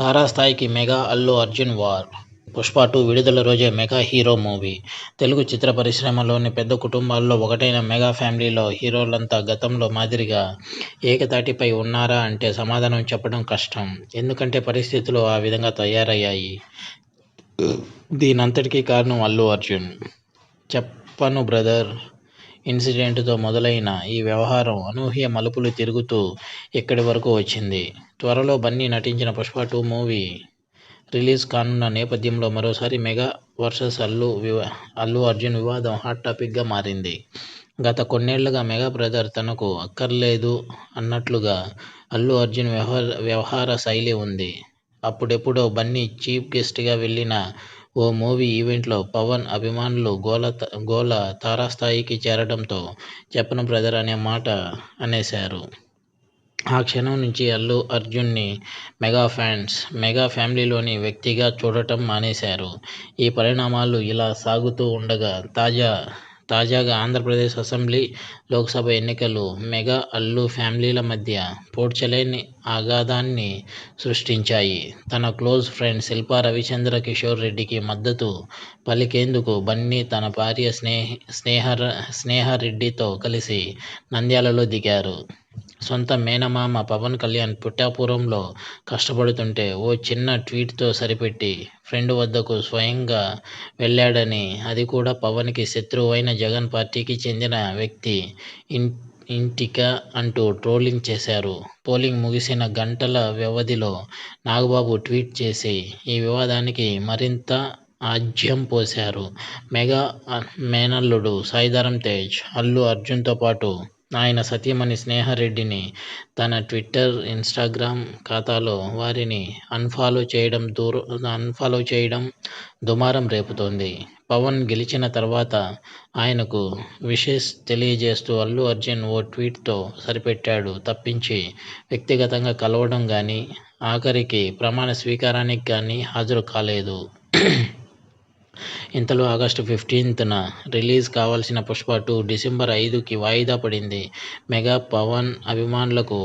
తారాస్థాయికి mega Allu Arjun war. 'Pushpa 2' విడుదల రోజే మెగా హీరో మూవీ. తెలుగు చిత్ర పరిశ్రమలోని పెద్ద కుటుంబాల్లో ఒకటైన మెగా ఫ్యామిలీలో హీరోలంతా గతంలో మాదిరిగా ఏకతాటిపై ఉన్నారా అంటే సమాధానం చెప్పడం కష్టం. ఎందుకంటే పరిస్థితులు ఆ విధంగా తయారయ్యాయి. దీనంతటికీ కారణం అల్లు అర్జున్. 'చెప్పను బ్రదర్' ఇన్సిడెంట్తో మొదలైన ఈ వ్యవహారం అనూహ్య మలుపులు తిరుగుతూ ఇక్కడి వరకు వచ్చింది. త్వరలో బన్నీ నటించిన 'పుష్ప 2' మూవీ రిలీజ్ కానున్న నేపథ్యంలో మరోసారి మెగా వర్సెస్ అల్లు అర్జున్ వివాదం హాట్ టాపిక్గా మారింది. గత కొన్నేళ్లుగా మెగా బ్రదర్ తనకు అక్కర్లేదు అన్నట్లుగా అల్లు అర్జున్ వ్యవహార శైలి ఉంది. అప్పుడెప్పుడో బన్నీ చీఫ్ గెస్ట్గా వెళ్లిన ఓ మూవీ ఈవెంట్లో పవన్ అభిమానులు గోల తారాస్థాయికి చేరడంతో 'చెప్పను బ్రదర్' అనే మాట అనేశారు. ఆ క్షణం నుంచి అల్లు అర్జున్ని మెగా ఫ్యాన్స్, మెగా ఫ్యామిలీలోని వ్యక్తిగా చూడటం మానేశారు. ఈ పరిణామాలు ఇలా సాగుతూ ఉండగా తాజాగా ఆంధ్రప్రదేశ్ అసెంబ్లీ, లోక్సభ ఎన్నికలు మెగా, అల్లు ఫ్యామిలీల మధ్య పూడ్చలేని అగాధాన్ని సృష్టించాయి. తన క్లోజ్ ఫ్రెండ్ శిల్పా రవిచంద్ర కిషోర్ రెడ్డికి మద్దతు పలికేందుకు బన్నీ తన భార్య స్నేహారెడ్డితో కలిసి నంద్యాలలో దిగారు. సొంత మేనమామ పవన్ కళ్యాణ్ పిఠాపురంలో కష్టపడుతుంటే ఓ చిన్న ట్వీట్తో సరిపెట్టి ఫ్రెండ్ వద్దకు స్వయంగా వెళ్లాడని, అది కూడా పవన్కి శత్రువైన జగన్ పార్టీకి చెందిన వ్యక్తి ఇంటికా అంటూ ట్రోలింగ్ చేశారు. పోలింగ్ ముగిసిన గంటల వ్యవధిలో నాగబాబు ట్వీట్ చేసి ఈ వివాదానికి మరింత ఆజ్యం పోశారు. మెగా మేనల్లుడు సాయిధరమ్ తేజ్, అల్లు అర్జున్తో పాటు ఆయన సతీమణి స్నేహారెడ్డిని తన ట్విట్టర్, ఇన్స్టాగ్రామ్ ఖాతాలో వారిని అన్ఫాలో చేయడం దుమారం రేపుతోంది. పవన్ గెలిచిన తర్వాత ఆయనకు విషెస్ తెలియజేస్తూ అల్లు అర్జున్ ఓ ట్వీట్తో సరిపెట్టాడు తప్పించి వ్యక్తిగతంగా కలవడం గానీ, ఆఖరికి ప్రమాణ స్వీకారానికి గానీ హాజరు కాలేదు. ఇంతలో ఆగస్టు 15న రిలీజ్ కావాల్సిన 'పుష్ప 2' డిసెంబర్ 5కి వాయిదా పడింది. మెగా, పవన్ అభిమానులకు